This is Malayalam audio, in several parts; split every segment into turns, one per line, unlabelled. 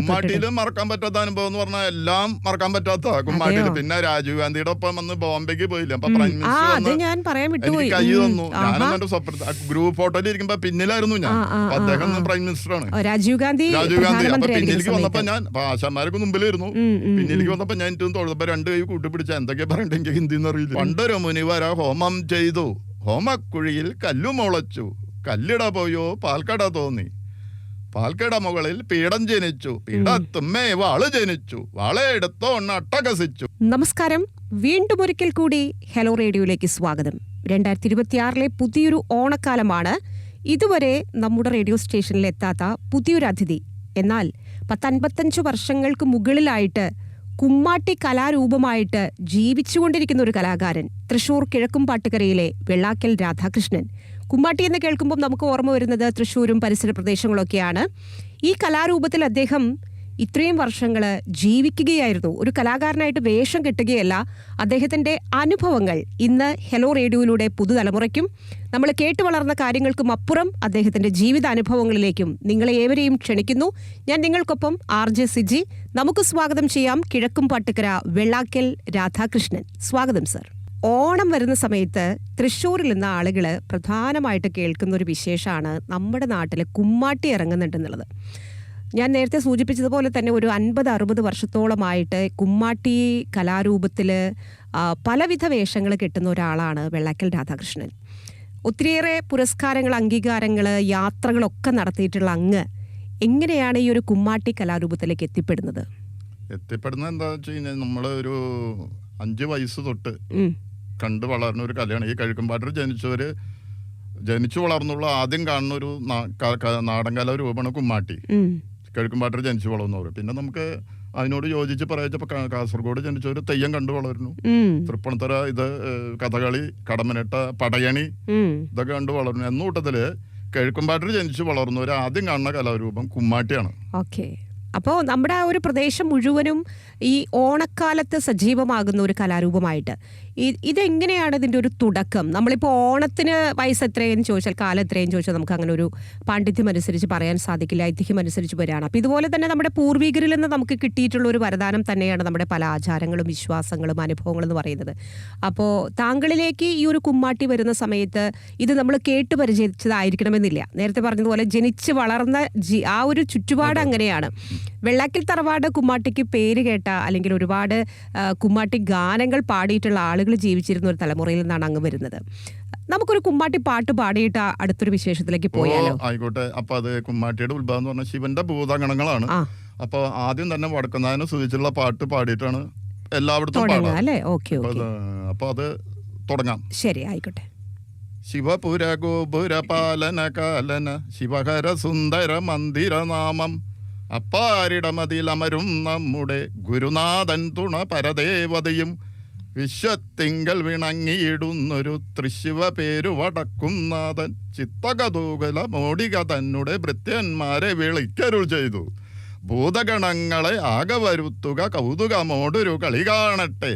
കുമ്മാട്ടിയിലും മറക്കാൻ പറ്റാത്ത അനുഭവം എന്ന് പറഞ്ഞാൽ എല്ലാം മറക്കാൻ പറ്റാത്ത കുമ്മാട്ടിയിൽ. പിന്നെ രാജീവ് ഗാന്ധിയുടെ ഒപ്പം വന്ന് ബോംബെക്ക് പോയില്ല, അപ്പൊ പ്രൈം മിനിസ്റ്റർ എനിക്ക് കൈ തന്നു. ഞാനും എന്റെ സ്വപ്ന ഗ്രൂപ്പ് ഫോട്ടോയിൽ ഇരിക്കുമ്പോ പിന്നിലായിരുന്നു ഞാൻ. അദ്ദേഹം പ്രൈം മിനിസ്റ്ററാണ്, രാജീവ് ഗാന്ധി. അപ്പൊ പിന്നിലേക്ക് വന്നപ്പോ ഞാൻ ആശാന്മാരൊക്കെ മുമ്പിലായിരുന്നു. പിന്നിലേക്ക് വന്നപ്പോ ഞാൻ ഏറ്റവും തൊഴുതപ്പോ രണ്ട് കൈ കൂട്ടിപ്പിടിച്ച എന്തൊക്കെ പറയണ്ട എനിക്ക് ഹിന്ദി അറിയില്ല. പണ്ടൊരു മുനിവര ഹോമം ചെയ്തു, ഹോമക്കുഴിയിൽ കല്ലു മുളച്ചു, കല്ലിട പോയോ പാൽക്കട തോന്നി, പാൽക്കട മുകളിൽ പീഠം ജനിച്ചു, പീഠത്തുമ്മേ വാള് ജനിച്ചു, വാളെ എടുത്തോ അട്ടകസിച്ചു.
നമസ്കാരം, വീണ്ടും ഒരിക്കൽ കൂടി ഹലോ റേഡിയോയിലേക്ക് സ്വാഗതം. 2026 പുതിയൊരു ഓണക്കാലമാണ്. ഇതുവരെ നമ്മുടെ റേഡിയോ സ്റ്റേഷനിൽ എത്താത്ത പുതിയൊരു അതിഥി, എന്നാൽ 55 വർഷങ്ങൾക്ക് മുകളിലായിട്ട് കുമ്മാട്ടി കലാരൂപമായിട്ട് ജീവിച്ചുകൊണ്ടിരിക്കുന്ന ഒരു കലാകാരൻ, തൃശൂർ കിഴക്കുംപാട്ടുകരയിലെ വെള്ളാക്കൽ രാധാകൃഷ്ണൻ. കുമ്മാട്ടി എന്ന് കേൾക്കുമ്പോൾ നമുക്ക് ഓർമ്മ വരുന്നത് തൃശ്ശൂരും പരിസര പ്രദേശങ്ങളൊക്കെയാണ്. ഈ കലാരൂപത്തിൽ അദ്ദേഹം ഇത്രയും വർഷങ്ങൾ ജീവിക്കുകയായിരുന്നു. ഒരു കലാകാരനായിട്ട് വേഷം കെട്ടുകയല്ല. അദ്ദേഹത്തിൻ്റെ അനുഭവങ്ങൾ ഇന്ന് ഹലോ റേഡിയോയിലൂടെ പുതുതലമുറയ്ക്കും നമ്മൾ കേട്ടു വളർന്ന കാര്യങ്ങൾക്കും അപ്പുറം അദ്ദേഹത്തിൻ്റെ ജീവിതാനുഭവങ്ങളിലേക്കും നിങ്ങളെ ഏവരെയും ക്ഷണിക്കുന്നു. ഞാൻ നിങ്ങൾക്കൊപ്പം RJ സിജി. നമുക്ക് സ്വാഗതം ചെയ്യാം കിഴക്കുംപാട്ടുകര വെള്ളാക്കൽ രാധാകൃഷ്ണൻ. സ്വാഗതം സർ. ഓണം വരുന്ന സമയത്ത് തൃശ്ശൂരിൽ നിന്ന് ആളുകൾ പ്രധാനമായിട്ട് കേൾക്കുന്ന ഒരു വിശേഷമാണ് നമ്മുടെ നാട്ടിൽ കുമ്മാട്ടി ഇറങ്ങുന്നുണ്ടെന്നുള്ളത്. ഞാൻ നേരത്തെ സൂചിപ്പിച്ചതുപോലെ തന്നെ ഒരു 50-60 വർഷത്തോളമായിട്ട് കുമ്മാട്ടി കലാരൂപത്തിൽ പലവിധ വേഷങ്ങൾ കെട്ടുന്ന ഒരാളാണ് വെള്ളാക്കൽ രാധാകൃഷ്ണൻ. ഒത്തിരിയേറെ പുരസ്കാരങ്ങൾ, അംഗീകാരങ്ങൾ, യാത്രകളൊക്കെ നടത്തിയിട്ടുള്ള അങ്ങ് എങ്ങനെയാണ് ഈ ഒരു കുമ്മാട്ടി കലാരൂപത്തിലേക്ക് എത്തിപ്പെടുന്നത്
എന്താ വെച്ച് കഴിഞ്ഞാൽ, നമ്മൾ ഒരു 5 വയസ്സ് തൊട്ട് കണ്ടു വളർന്ന ഒരു കലയാണ് ഈ കിഴക്കുംപാട്ടിൽ ജനിച്ചു വളർന്നുള്ള ആദ്യം കാണുന്ന ഒരു നാടൻ കലാരൂപമാണ് കുമ്മാട്ടി. കിഴക്കുംപാട്ടിൽ ജനിച്ചു വളർന്നവർ. പിന്നെ നമുക്ക് അതിനോട് യോജിച്ച് പറയച്ചപ്പോ കാസർഗോഡ് ജനിച്ചവര് തെയ്യം കണ്ടു വളർന്നു, തൃപ്പൂണിത്തുറ ഇത് കഥകളി, കടമനിട്ട, പടയണി ഇതൊക്കെ കണ്ടു വളർന്നു. എന്നൂട്ടത്തില് കിഴക്കുംപാട്ടിൽ ജനിച്ചു വളർന്നവർ ആദ്യം കാണുന്ന കലാരൂപം കുമ്മാട്ടിയാണ്.
ഓക്കെ. അപ്പോൾ നമ്മുടെ ആ ഒരു പ്രദേശം മുഴുവനും ഈ ഓണക്കാലത്ത് സജീവമാകുന്ന ഒരു കലാരൂപമായിട്ട് ഇതെങ്ങനെയാണ് ഇതിൻ്റെ ഒരു തുടക്കം? നമ്മളിപ്പോൾ ഓണത്തിന് വയസ്സ് എത്രയെന്ന് ചോദിച്ചാൽ, കാലം എത്രയെന്ന് ചോദിച്ചാൽ നമുക്ക് അങ്ങനെ ഒരു പാണ്ഡിത്യം അനുസരിച്ച് പറയാൻ സാധിക്കില്ല, ഐതിഹ്യം അനുസരിച്ച് വരികയാണ്. അപ്പോൾ ഇതുപോലെ തന്നെ നമ്മുടെ പൂർവികരിൽ നിന്ന് നമുക്ക് കിട്ടിയിട്ടുള്ള ഒരു വരദാനം തന്നെയാണ് നമ്മുടെ പല ആചാരങ്ങളും വിശ്വാസങ്ങളും അനുഭവങ്ങളും എന്ന് പറയുന്നത്. അപ്പോൾ താങ്കളിലേക്ക് ഈ ഒരു കുമ്മാട്ടി വരുന്ന സമയത്ത് ഇത് നമ്മൾ കേട്ട് പരിചയിച്ചതായിരിക്കണമെന്നില്ല. നേരത്തെ പറഞ്ഞതുപോലെ ജനിച്ച് വളർന്ന ആ ഒരു ചുറ്റുപാട് അങ്ങനെയാണ്. വെള്ളാക്കൽ തറവാട് കുമ്മാട്ടിക്ക് പേര് കേട്ട, അല്ലെങ്കിൽ ഒരുപാട് കുമ്മാട്ടി ഗാനങ്ങൾ പാടിയിട്ടുള്ള ആളുകൾ ജീവിച്ചിരുന്ന ഒരു തലമുറയിൽ നിന്നാണ് അങ്ങ് വരുന്നത്. നമുക്കൊരു കുമ്മാട്ടി പാട്ട് പാടിയിട്ട് അടുത്തൊരു വിശേഷത്തിലേക്ക് പോയാലോ?
ആയിക്കോട്ടെ. അപ്പൊ അത് കുമ്മാട്ടിയുടെ ഉത്ഭവം എന്ന് പറഞ്ഞാൽ ശിവന്റെ ഭൂതഗണങ്ങളാണ്. അപ്പൊ ആദ്യം തന്നെ വടക്കുന്നാഥനെ സ്തുതിച്ചുള്ള പാട്ട് പാടിയിട്ടാണ് എല്ലായിടത്തും
അല്ലേ? ഓക്കെ.
അപ്പൊ അത് തുടങ്ങാം.
ശരി, ആയിക്കോട്ടെ.
ശിവപുര ഗോപുര പാലന കാലന ശിവഹര സുന്ദര മന്ദിരനാമം അപ്പാരിടമതിലമരും നമ്മുടെ ഗുരുനാഥൻ തുണ പരദേവതയും വിശ്വത്തിങ്കൽ വിണങ്ങിയിടുന്നൊരു തൃശിവ പേരു വടക്കുംനാഥൻ ചിത്തകതൂകല മോടിക തന്നെ ഭൃത്യന്മാരെ വിളിക്കരുൾ ചെയ്തു ഭൂതഗണങ്ങളെ ആകെ വരുത്തുക കൗതുകമോടൊരു കളി കാണട്ടെ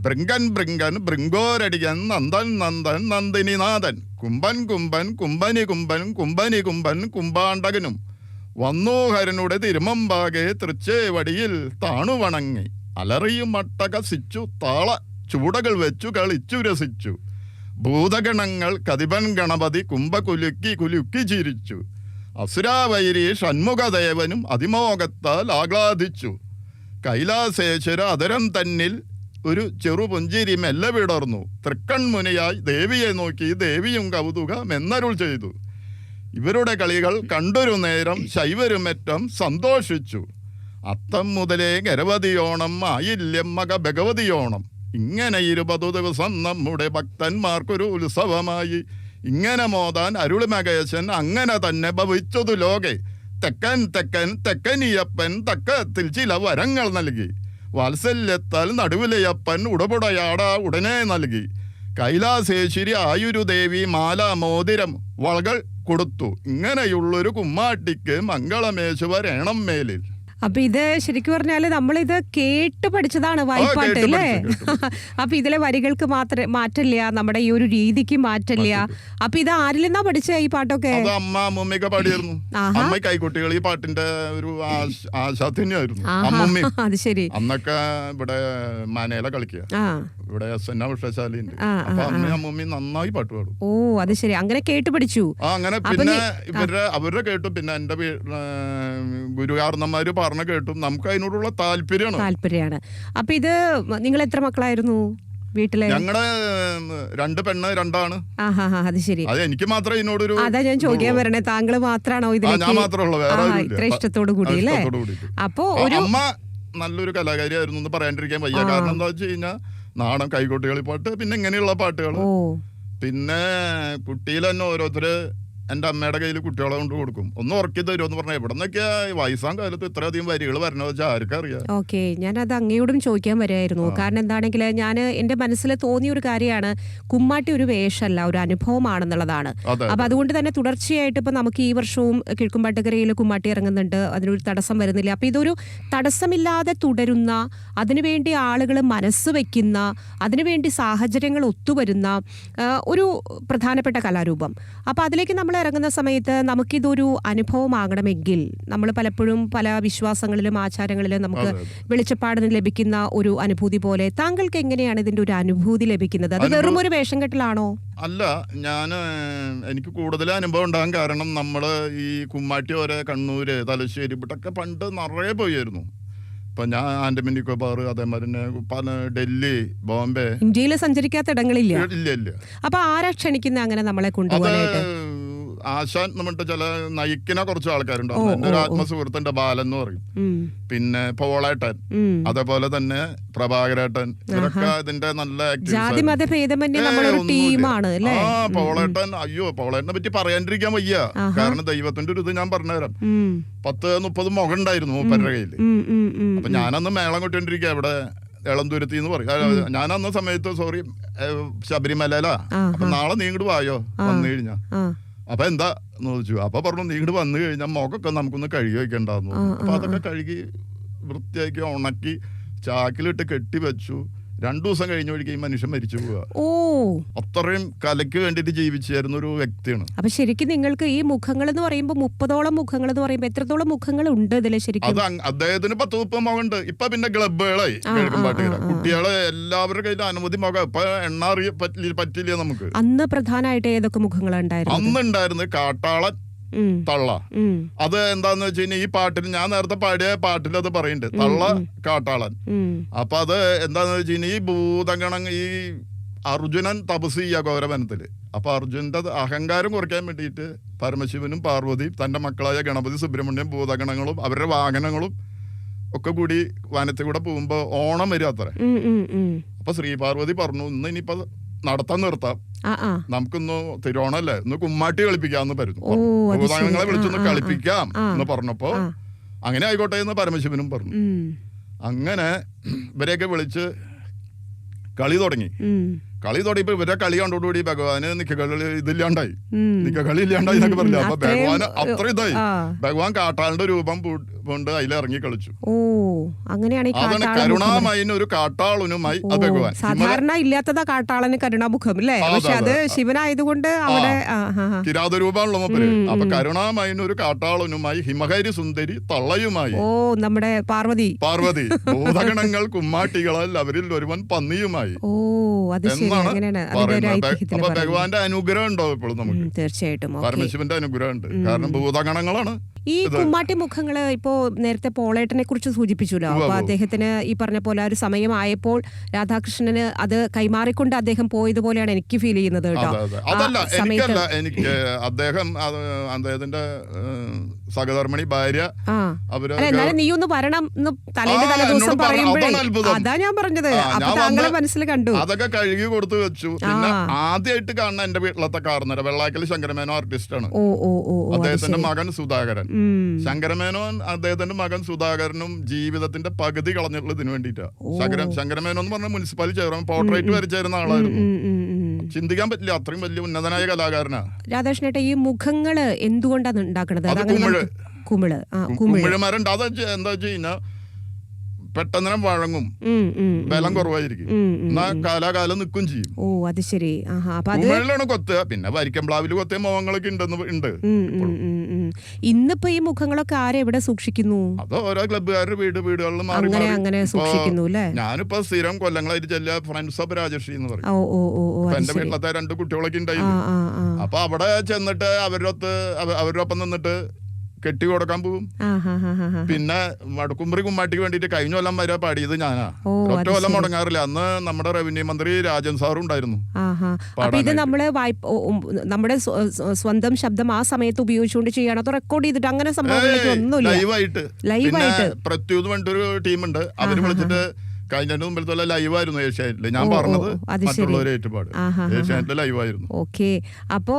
ഭൃങ്കൻ ഭൃങ്കൻ ഭൃങ്കോരടിയൻ നന്ദൻ നന്ദൻ നന്ദിനിനാഥൻ കുംഭൻ കുംഭൻ കുംഭനി കുംഭൻ കുംഭനി കുംഭൻ കുംഭാണ്ടകനും വന്നോഹരനുടെ തിരുമമ്പാകെ തൃച്ചേവടിയിൽ താണുവണങ്ങി അലറിയും മട്ടകസിച്ചു താള ചൂടകൾ വെച്ചു കളിച്ചു രസിച്ചു ഭൂതഗണങ്ങൾ കതിപൻ ഗണപതി കുംഭകുലുക്കി കുലുക്കി ചിരിച്ചു അസുരാവൈരി ഷൺമുഖദേവനും അതിമോഹത്താൽ ആഹ്ലാദിച്ചു കൈലാസേശ്വര അതരം തന്നിൽ ഒരു ചെറുപുഞ്ചിരി മെല്ലെ വിടർന്നു തൃക്കൺമുനിയായി ദേവിയെ നോക്കി ദേവിയും കൗതുകമെന്നരുൾ ചെയ്തു ഇവരുടെ കളികൾ കണ്ടൊരു നേരം ശൈവരുമേറ്റം സന്തോഷിച്ചു അത്തം മുതലേ ഗരവതിയോണം ആയില്യം മക ഭഗവതിയോണം ഇങ്ങനെ 20 ദിവസം നമ്മുടെ ഭക്തന്മാർക്കൊരു ഉത്സവമായി ഇങ്ങനെ മോതാൻ അരുളി മകേശൻ അങ്ങനെ തന്നെ ഭവിച്ചതു ലോകെ തെക്കൻ തെക്കൻ തെക്കനിയപ്പൻ തക്കത്തിൽ ചില വരങ്ങൾ നൽകി വാത്സല്യത്താൽ നടുവിലെയപ്പൻ ഉടപുടയാട ഉടനെ നൽകി കൈലാസേശ്വരി ആയുരുദേവി മാല മോതിരം വളകൾ കൊടുത്തു ഇങ്ങനെയുള്ളൊരു കുമ്മാട്ടിക്ക് മംഗളമേശുവരേണം മേലിൽ.
അപ്പൊ ഇത് ശരിക്കും പറഞ്ഞാല് നമ്മളിത് കേട്ട് പഠിച്ചതാണ് വായ്പാട്ട് അല്ലേ? അപ്പൊ ഇതിലെ വരികൾക്ക് മാത്രം മാറ്റില്ല, നമ്മുടെ ഈ ഒരു രീതിക്ക് മാറ്റില്ല. അപ്പൊ ഇത് ആരിൽ നിന്നാ പഠിച്ച ഈ പാട്ടൊക്കെ?
അമ്മ അമ്മൂമ്മയൊക്കെ പാടിയായിരുന്നു. അമ്മ കൈക്കുട്ടികൾ ഈ പാട്ടിന്റെ ഒരു ആശാ തന്നെയായിരുന്നു അമ്മൂമ്മ.
അത് ശരി.
അന്നൊക്കെ ഇവിടെ മനയില കളിക്കുക, ഇവിടെ SN ഉഷശാലിന്റെ. അപ്പൊ അമ്മയും അമ്മൂമ്മയും നന്നായി പാട്ട് പാടും.
ഓ അത് ശരി, അങ്ങനെ കേട്ട് പഠിച്ചു.
അങ്ങനെ പിന്നെ അവരുടെ കേട്ടു. പിന്നെ എന്റെ ഗുരുകാരണന്മാര് പറഞ്ഞ കേട്ടും നമുക്ക് അതിനോടുള്ള താല്പര്യമാണ്.
അപ്പൊ ഇത് നിങ്ങൾ എത്ര മക്കളായിരുന്നു വീട്ടിലെ?
ഞങ്ങള് 2 പെണ്ണ് 2 ആണ്.
അത് ശരി.
അത് എനിക്ക് മാത്രമേ ഇതിനോടൊരു
അതാ ഞാൻ ചോദിക്കാൻ വരണേ, താങ്കൾ മാത്രാണോ
ഞാൻ മാത്രമുള്ള
ഇത്ര ഇഷ്ടത്തോടു കൂടി അല്ലേ? അപ്പൊ
അമ്മ നല്ലൊരു കലാകാരിയായിരുന്നു എന്ന് പറയാണ്ടിരിക്കാൻ വയ്യ. കാരണം എന്താ വെച്ച് കഴിഞ്ഞാൽ നാടൻ കൈകൊട്ടികളി പാട്ട്, പിന്നെ ഇങ്ങനെയുള്ള പാട്ടുകൾ, പിന്നെ കുട്ടിയിൽ തന്നെ ഓരോരുത്തര് എന്റെ അമ്മയുടെ കയ്യിൽ കുട്ടികളെ കൊണ്ട് കൊടുക്കും. ഒന്ന് ഉറക്കി തരുമെന്ന് പറഞ്ഞാൽ എവിടെ നിന്നൊക്കെയാ വയസ്സാം കാലത്ത് ഇത്രയധികം വരികൾ വരണോ വെച്ചാൽ ആർക്കറിയാം.
ഓക്കെ, ഞാനത് അങ്ങയോടും ചോദിക്കാൻ വരായിരുന്നു. കാരണം എന്താണെങ്കിൽ ഞാൻ എന്റെ മനസ്സിൽ തോന്നിയ ഒരു കാര്യമാണ്, കുമ്മാട്ടി ഒരു വേഷമല്ല, ഒരു അനുഭവമാണെന്നുള്ളതാണ്. അപ്പൊ അതുകൊണ്ട് തന്നെ തുടർച്ചയായിട്ട് ഇപ്പൊ നമുക്ക് ഈ വർഷവും കിഴക്കുംപാട്ടുകരയിൽ കുമ്മാട്ടി ഇറങ്ങുന്നുണ്ട്, അതിനൊരു തടസ്സം വരുന്നില്ല. അപ്പൊ ഇതൊരു തടസ്സമില്ലാതെ തുടരുന്ന, അതിനുവേണ്ടി ആളുകൾ മനസ്സ് വെക്കുന്ന, അതിനുവേണ്ടി സാഹചര്യങ്ങൾ ഒത്തുവരുന്ന ഒരു പ്രധാനപ്പെട്ട കലാരൂപം. അപ്പൊ അതിലേക്ക് നമ്മൾ ഇറങ്ങുന്ന സമയത്ത് നമുക്കിതൊരു അനുഭവമാകണമെങ്കിൽ നമ്മൾ പലപ്പോഴും പല വിശ്വാസങ്ങളിലും ആചാരങ്ങളിലും നമുക്ക് വെളിച്ചപ്പാടിന് ലഭിക്കുന്ന ഒരു അനുഭൂതി പോലെ താങ്കൾക്ക് എങ്ങനെയാണ് ഇതിന്റെ ഒരു അനുഭൂതി ലഭിക്കുന്നത്? അത് വെറും ഒരു വേഷം കെട്ടലാണോ?
അല്ല, എനിക്ക് കൂടുതൽ അനുഭവം ഉണ്ടാകാൻ കാരണം നമ്മള് ഈ കുമ്മാട്ടി ഓരോ കണ്ണൂര്, തലശ്ശേരി ഇവിടൊക്കെ പണ്ട് നിറയെ പോയായിരുന്നു. ഇപ്പൊ ഞാൻ ആൻഡമാൻ നിക്കോബാർ, അതേമാതിരി തന്നെ പല ഡൽഹി, ബോംബെ,
ഇന്ത്യയിൽ സഞ്ചരിക്കാത്ത ഇടങ്ങളില്ല.
ഇല്ല.
അപ്പൊ ആരാ ക്ഷണിക്കുന്ന അങ്ങനെ നമ്മളെ കൊണ്ടുപോകാനായിട്ട്?
ആശാൻ നമ്മുടെ ചില നയിക്കുന്ന കുറച്ച് ആൾക്കാരുണ്ടാവും. എന്റെ ഒരു ആത്മസുഹൃത്തിന്റെ ബാലൻ എന്ന് പറയും, പിന്നെ പോളേട്ടൻ, അതേപോലെ തന്നെ പ്രഭാകരേട്ടൻ, ഇവരൊക്കെ ഇതിന്റെ നല്ല പോളേട്ടൻ. അയ്യോ, പോളേട്ടനെ പറ്റി പറയാണ്ടിരിക്കാൻ വയ്യ. കാരണം ദൈവത്തിന്റെ ഒരു ഇത് ഞാൻ പറഞ്ഞുതരാം. 10-30 മുഖം ഉണ്ടായിരുന്നു മൂപ്പരുടെ കയ്യില്. അപ്പൊ ഞാനന്ന് മേളം കൊട്ടിക്കൊണ്ടിരിക്കുക ഇവിടെ എളന്തുരുത്തി എന്ന് പറയും. ഞാനന്ന സമയത്ത് ശബരിമല. അപ്പൊ നാളെ നീ ഇങ്ങോട്ട് വായോ വന്നു കഴിഞ്ഞാ. അപ്പൊ എന്താ എന്ന് ചോദിച്ചു. അപ്പൊ പറഞ്ഞു, നീ ഇങ്ങോട്ട് വന്നു കഴിഞ്ഞാൽ മുഖമൊക്കെ നമുക്കൊന്ന് കഴുകി വെക്കണ്ടാന്ന്. അപ്പൊ അതൊക്കെ കഴുകി വൃത്തിയാക്കി ഉണക്കി ചാക്കിലിട്ട് കെട്ടി വെച്ചു. 2 ദിവസം കഴിഞ്ഞ വഴിക്ക് ഈ മനുഷ്യൻ മരിച്ചു പോവുക. അത്രയും കലയ്ക്ക് വേണ്ടിട്ട് ജീവിച്ചായിരുന്ന ഒരു വ്യക്തിയാണ്.
അപ്പൊ ശരിക്കും നിങ്ങൾക്ക് ഈ മുഖങ്ങൾ എന്ന് പറയുമ്പോൾ 30ഓളം മുഖങ്ങൾ എന്ന് പറയുമ്പോൾ എത്രത്തോളം മുഖങ്ങൾ ഉണ്ട് ഇതിലെ? ശരിക്കും
അത് അദ്ദേഹത്തിന് 10-30 മുഖമുണ്ട്. ഇപ്പൊ പിന്നെ ക്ലബുകളായി കേൾക്കുമ്പാട്ടുകാര കുട്ടികളെ എല്ലാവരുടെ കയ്യിലും അനുമതി മുഖം. ഇപ്പൊ എണ്ണാറിയ പറ്റില്ല നമുക്ക്.
അന്ന് പ്രധാനമായിട്ട് ഏതൊക്കെ മുഖങ്ങളുണ്ടായിരുന്നു?
അന്നുണ്ടായിരുന്നു കാട്ടാളൻ, തള്ള. അത് എന്താന്ന് വെച്ച് കഴിഞ്ഞാൽ ഈ പാട്ടിൽ ഞാൻ നേരത്തെ പാടിയ പാട്ടിൽ അത് പറയുന്നുണ്ട്, തള്ള, കാട്ടാളൻ. അപ്പൊ അത് എന്താന്ന് വെച്ച് കഴിഞ്ഞാൽ ഈ ഭൂതഗണം, ഈ അർജുനൻ തപസ് ചെയ്യുക ഗൗരവനത്തില്. അപ്പൊ അർജുനന്റെ അഹങ്കാരം കുറയ്ക്കാൻ വേണ്ടിയിട്ട് പരമശിവനും പാർവതിയും തന്റെ മക്കളായ ഗണപതി, സുബ്രഹ്മണ്യം, ഭൂതഗണങ്ങളും അവരുടെ വാഹനങ്ങളും ഒക്കെ കൂടി വനത്തിൽ കൂടെ പോകുമ്പോ ഓണം വരും അത്ര. അപ്പൊ ശ്രീ പാർവതി പറഞ്ഞു, ഇന്ന് ഇനിയിപ്പോ നടത്താൻ നിർത്താം, നമുക്കൊന്ന് തിരുവോണല്ലേ, ഇന്ന് കുമ്മാട്ടി കളിപ്പിക്കാന്ന് പറഞ്ഞു. ഭൂതഗണങ്ങളെ വിളിച്ചൊന്ന് കളിപ്പിക്കാം എന്ന് പറഞ്ഞപ്പോ അങ്ങനെ ആയിക്കോട്ടെ എന്ന് പരമശിവനും പറഞ്ഞു. അങ്ങനെ ഇവരെയൊക്കെ വിളിച്ച് കളി തുടങ്ങി. കളി തുടങ്ങിയപ്പോ ഇവരെ കളി കണ്ടോടുകൂടി ഭഗവാന് ഇതില്ലാണ്ടായി, കളി ഇല്ലാണ്ടായി എന്നൊക്കെ പറഞ്ഞു. അപ്പൊ ഭഗവാന് അത്ര ഇതായി. ഭഗവാൻ കാട്ടാളിന്റെ രൂപം കൊണ്ട് അതിലിറങ്ങി കളിച്ചു. അതാണ് കരുണാമയന് ഒരു കാട്ടാളനുമായി ഭഗവാൻ.
സാധാരണ ഇല്ലാത്തതാ കാട്ടാളന് കരുണാമുഖം അല്ലേ? പക്ഷെ അത് ശിവനായതുകൊണ്ട് അവിടെ
കിരാത രൂപമുള്ള മൂപ്പര്. അപ്പൊ കരുണാമയന് ഒരു കാട്ടാളനുമായി, ഹിമഹരി സുന്ദരി തള്ളയുമായി,
നമ്മുടെ പാർവതി
ഭൂതഗണങ്ങൾ കുമ്മാട്ടികളാൽ അവരിൽ ഒരുവൻ പന്നിയുമായി എന്നാണ് പറയുന്നത്. അപ്പൊ ഭഗവാന്റെ അനുഗ്രഹം ഉണ്ടോ ഇപ്പോഴും നമുക്ക്?
തീർച്ചയായിട്ടും
പരമശിവന്റെ അനുഗ്രഹം ഉണ്ട്. കാരണം ഭൂതഗണങ്ങളാണ്
ഈ കുമ്മാട്ടി മുഖങ്ങള്. ഇപ്പോ നേരത്തെ പോളേട്ടനെ കുറിച്ച് സൂചിപ്പിച്ചല്ലോ. അപ്പൊ അദ്ദേഹത്തിന് ഈ പറഞ്ഞ പോലെ ഒരു സമയമായപ്പോൾ രാധാകൃഷ്ണന് അത് കൈമാറിക്കൊണ്ട് അദ്ദേഹം പോയതുപോലെയാണ് എനിക്ക് ഫീൽ ചെയ്യുന്നത് കേട്ടോ.
അതല്ല, എനിക്കല്ല, എനിക്ക് അദ്ദേഹത്തിന്റെ സഹധർമ്മിണി ഭാര്യ
എന്നാലും നീ ഒന്ന് വരണം തലേന്റെ തലേ ദിവസം പറയുമ്പോഴേ അതാ ഞാൻ പറഞ്ഞത്. അപ്പൊ താങ്കളെ മനസ്സിൽ കണ്ടു.
അതൊക്കെ കഴുകി കൊടുത്തു വെച്ചു. പിന്നെ ആദ്യമായിട്ട് കാണുന്ന എന്റെ വീട്ടിലത്തെ കാർന്നര വെള്ളാക്കൽ ശങ്കരമേനോ ആർട്ടിസ്റ്റാണ്. അദ്ദേഹത്തിന്റെ മകൻ സുധാകരൻ. ശങ്കരമേനോൻ അദ്ദേഹത്തിന്റെ മകൻ സുധാകരനും ജീവിതത്തിന്റെ പകുതി കളഞ്ഞിട്ടുള്ളത് ഇതിനു വേണ്ടിയിട്ടാ. ശങ്കരമേനോ എന്ന് പറഞ്ഞ മുനിസിപ്പാലിറ്റി ചെയർമാൻ, പോർട്രേറ്റ് വരച്ചിരുന്ന ആളായിരുന്നു. ചിന്തിക്കാൻ പറ്റില്ല, അത്രയും വലിയ ഉന്നതനായ കലാകാരനാ
രാധാകൃഷ്ണേട്ട. ഈ മുഖങ്ങള് എന്തുകൊണ്ടാണ് ഉണ്ടാക്കുന്നത്?
കുമിള് മരം അത് എന്താ വെച്ച് കഴിഞ്ഞാൽ പെട്ടെന്ന് വഴങ്ങും, ബലം കുറവായിരിക്കും, എന്നാ കാലാകാലം നിൽക്കും ചെയ്യും.
ഓ അത് ശരി.
കുമിളിലാണ് കൊത്തുക. പിന്നെ വരിക്കംപ്ലാവില് കൊത്തിയ മുഖങ്ങളൊക്കെ ഉണ്ട്.
ഇന്നിപ്പോ ഈ മുഖങ്ങളൊക്കെ ആരെവിടെ സൂക്ഷിക്കുന്നു?
അത് ഓരോ ക്ലബ്ബുകാരുടെ വീടുകളിൽ മാറി
അങ്ങനെ സൂക്ഷിക്കുന്നു.
ഞാനിപ്പോ സ്ഥിരം കൊല്ലങ്ങളായിട്ട് ചെല്ല ഫ്രണ്ട്സ് ഓഫ് രാജശ്രീ എന്ന് പറയും. എന്റെ വീട്ടിലത്തെ 2 കുട്ടികളൊക്കെ ഉണ്ടായിരുന്നു. അപ്പൊ അവിടെ ചെന്നിട്ട് അവരുടെ ഒപ്പം നിന്നിട്ട് കെട്ടി കൊടുക്കാൻ പോകും. പിന്നെ വടക്കുംപുറി കുമ്മാട്ടിക്ക് വേണ്ടിട്ട് കഴിഞ്ഞ കൊല്ലം വരെ പാടിയത് ഞാനാ. ഒറ്റ കൊല്ലം മുടങ്ങാറില്ല. അന്ന് നമ്മുടെ റവന്യൂ മന്ത്രി രാജൻ സാറും ഉണ്ടായിരുന്നു.
ഇത് നമ്മുടെ സ്വന്തം ശബ്ദം ആ സമയത്ത് ഉപയോഗിച്ചുകൊണ്ട് ചെയ്യണം, അതോ റെക്കോർഡ് ചെയ്തിട്ട് അങ്ങനെ സംഭവങ്ങളൊക്കെ ഒന്നുമില്ല,
ലൈവായിട്ട്. പ്രത്യൂത് വേണ്ടൊരു ടീമുണ്ട്, അവര് വിളിച്ചിട്ട് കഴിഞ്ഞതിന്റെ മുമ്പിലത്തെ ലൈവായിരുന്നു ഏഷ്യാനെറ്റില്. ഞാൻ പറഞ്ഞത് മറ്റുള്ളവരെ ഏറ്റുപാട് ഏഷ്യാനെറ്റില് ലൈവായിരുന്നു.
ഓക്കെ. അപ്പോ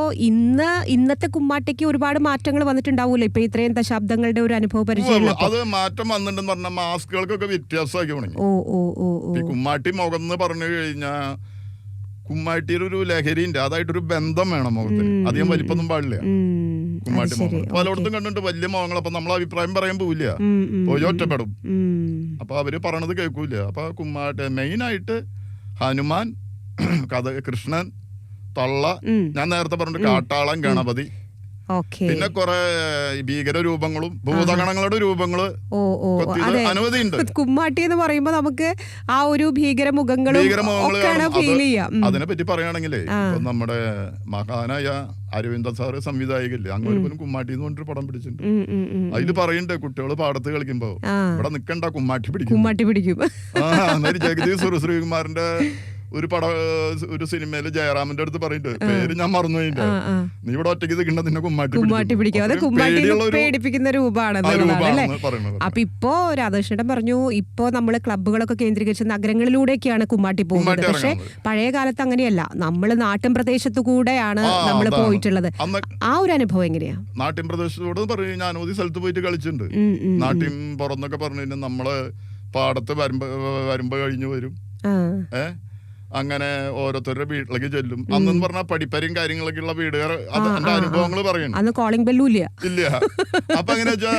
ഇന്നത്തെ കുമ്മാട്ടിക്ക് ഒരുപാട് മാറ്റങ്ങൾ വന്നിട്ടുണ്ടാവൂല്ലോ ഇപ്പൊ ഇത്രയും ദശാബ്ദങ്ങളുടെ ഒരു അനുഭവ പരിചയം?
അത് മാറ്റം വന്നിട്ടുണ്ടെന്ന് പറഞ്ഞാൽ മാസ്കുകൾക്കൊക്കെ വ്യത്യാസമാക്കി തുടങ്ങി. കുമ്മാട്ടി മുഖം എന്ന് പറഞ്ഞു കഴിഞ്ഞാ കുമ്മാട്ടിയുടെ ഒരു ലഹരിന്റെ അതായിട്ടൊരു ബന്ധം വേണം മുഖത്തിന്. അധികം വലിപ്പൊന്നും പാടില്ല കുമ്മാട്ടി മുഖം. പലയിടത്തും കണ്ടിട്ട് വലിയ മുഖങ്ങൾ. അപ്പൊ നമ്മൾ അഭിപ്രായം പറയാൻ പോവില്ല, പോയി ഒറ്റപ്പെടും. അപ്പൊ അവര് പറയണത് കേൾക്കൂല. അപ്പൊ കുമ്മാട്ടി മെയിനായിട്ട് ഹനുമാൻ, കൃഷ്ണൻ, തള്ള, ഞാൻ നേരത്തെ പറഞ്ഞു കാട്ടാളൻ, ഗണപതി, പിന്നെ കുറെ ഭീകര രൂപങ്ങളും ഭൂതഗണങ്ങളുടെ രൂപങ്ങള് അനവധിയുണ്ട്.
കുമ്മാട്ടി എന്ന് പറയുമ്പോ നമുക്ക് ആ ഒരു ഭീകര മുഖങ്ങളും ഫീൽ ചെയ്യാം.
അതിനെ പറ്റി പറയുകയാണെങ്കിലേ നമ്മുടെ മഹാനായ അരവിന്ദ സാറ് സംവിധായകല്ലേ, അങ്ങനെ പോലും കുമ്മാട്ടി എന്ന് പറഞ്ഞൊരു പടം പിടിച്ചിട്ടുണ്ട്. അതില് പറയുന്നുണ്ട് കുട്ടികൾ പാടത്ത് കളിക്കുമ്പോ ഇവിടെ നിക്കണ്ട കുമ്മാട്ടി പിടിക്കും. ജഗദീഷ് ശ്രീകുമാറിന്റെ ഒരു സിനിമയില് ജയറാമിന്റെ അടുത്ത് പറയുന്നുണ്ട്, പേര് ഞാൻ മറന്നു പോയിട്ടുണ്ട്, നീ ഇവിടെ ഒറ്റയ്ക്ക് നിൽക്കണ്ട, നിന്നെ കുമ്മാട്ടി പിടിക്കും.
പേടിപ്പിക്കുന്ന രൂപമാണ്. അപ്പൊ ഇപ്പോ രാധാകൃഷ്ണൻ പറഞ്ഞു, ഇപ്പോ നമ്മള് ക്ലബ്ബുകളൊക്കെ കേന്ദ്രീകരിച്ച് നഗരങ്ങളിലൂടെയൊക്കെയാണ് കുമ്മാട്ടി പോകുന്നത്. പക്ഷെ പഴയ കാലത്ത് അങ്ങനെയല്ല, നമ്മള് നാട്ടിൻ പ്രദേശത്തു കൂടെയാണ് നമ്മൾ പോയിട്ടുള്ളത്. ആ ഒരു അനുഭവം എങ്ങനെയാ?
നാട്ടിൻ പ്രദേശത്തോട് പറഞ്ഞു ഞാൻ അനവധി സ്ഥലത്ത് പോയിട്ട് കളിച്ചിട്ടുണ്ട്. നാട്ടിൻ പുറന്നൊക്കെ പറഞ്ഞു കഴിഞ്ഞാൽ നമ്മള് പാടത്ത് വരുമ്പോ കഴിഞ്ഞു വരും. അങ്ങനെ ഓരോരുത്തരുടെ വീട്ടിലേക്ക് ചെല്ലും. അന്നെന്ന് പറഞ്ഞാൽ പഠിപ്പരും കാര്യങ്ങളൊക്കെ ഉള്ള വീടുകാർ എന്റെ അനുഭവങ്ങൾ പറയുന്നു.
കോളിംഗ് ബെല്ലും
ഇല്ല. അപ്പൊ അങ്ങനെ വെച്ചാ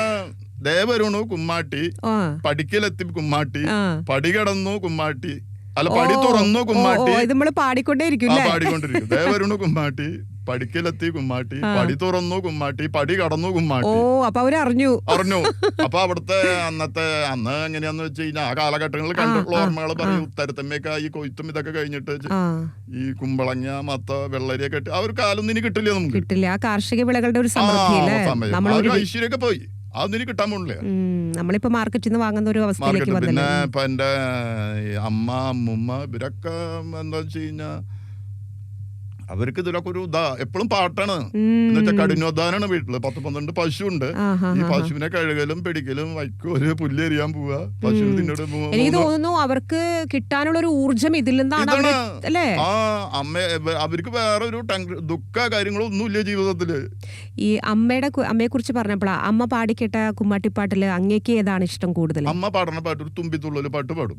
ദേവരുണു കുമ്മാട്ടി, പടിക്കലെത്തി കുമ്മാട്ടി, പടി കടന്നു കുമ്മാട്ടി, അല്ല പടി തുറന്നു കുമ്മാട്ടി, പാടിക്കൊണ്ടിരിക്കും. ദേവരുണു കുമ്മാട്ടി, പടിക്കലെത്തി കുമ്മാട്ടി, പടി തുറന്നു കുമ്മാട്ടി, പടി കടന്നു കുമ്മാട്ടി.
അപ്പൊ അവരറിഞ്ഞു.
അപ്പൊ അവിടുത്തെ അന്ന് എങ്ങനെയാന്ന് വെച്ച് കഴിഞ്ഞാൽ ആ കാലഘട്ടങ്ങളിൽ കണ്ടിട്ടുള്ള ഓർമ്മകൾ പറയും. ഉത്തരത്തമ്മയൊക്കെ ഈ കൊയ്ത്തും ഇതൊക്കെ കഴിഞ്ഞിട്ട് ഈ കുമ്പളങ്ങ, മത്ത, വെള്ളരിയൊക്കെ ഇട്ട് ആ ഒരു കാലം ഇനി കിട്ടില്ല, നമുക്ക് കിട്ടില്ല.
കാർഷിക വിളകളുടെ ഒരു
ഐശ്വര്യൊക്കെ പോയി, അതൊന്നും ഇനി കിട്ടാൻ പോണില്ല.
നമ്മളിപ്പോ മാർക്കറ്റിൽ നിന്ന് വാങ്ങുന്ന ഒരു അവസ്ഥയിലേക്ക് വന്നു.
പിന്നെ ഇപ്പൊ എന്റെ അമ്മൂമ്മ ഇവരൊക്കെ എന്താ വെച്ച് കഴിഞ്ഞാ അവർക്ക് ഇതിലൊക്കെ ഒരു എപ്പോഴും പാട്ടാണ്. എന്നുവെച്ചാൽ കഠിനോദ്ധാനാണ്. വീട്ടില് 10-12 പശുണ്ട്. ഈ പശുവിനെ കഴുകലും പിടിക്കലും വൈക്കോല് പുല്ല് എറിയാൻ പോവുക, പശുവിന് തിന്നോട്
എനിക്ക് തോന്നുന്നു അവർക്ക് കിട്ടാനുള്ള ഒരു ഊർജം ഇതിൽ നിന്നാണ്.
അവർക്ക് വേറെ ഒരു ദുഃഖ കാര്യങ്ങളോ ഒന്നുമില്ല ജീവിതത്തില്.
ഈ അമ്മയെ കുറിച്ച് പറഞ്ഞപ്പോഴാ, അമ്മ പാടിക്കേട്ട കുമ്മാട്ടിപ്പാട്ടില് അങ്ങേക്ക് ഏതാണ് ഇഷ്ടം കൂടുതൽ?
അമ്മ പാടുന്ന പാട്ട് ഒരു തുമ്പിത്തുള്ളൊരു പാട്ട് പാടും.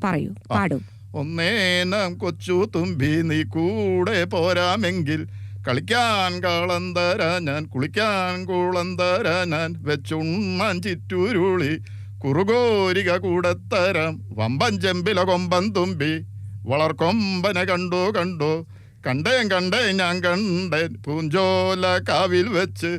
പാടും.
ഒന്നേനം കൊച്ചു തുമ്പി നീ കൂടെ പോരാമെങ്കിൽ കളിക്കാൻ കാളന്തര ഞാൻ, കുളിക്കാൻ കൂളന്തര ഞാൻ, വെച്ചുണ്ണാൻ ചിറ്റുരുളി കുറുകോരിക കൂടത്തരം, വമ്പൻ ചെമ്പില കൊമ്പൻ തുമ്പി വളർക്കൊമ്പനെ കണ്ടു കണ്ടേ ഞാൻ കണ്ടേൻ, പൂഞ്ചോല കാവിൽ വെച്ച്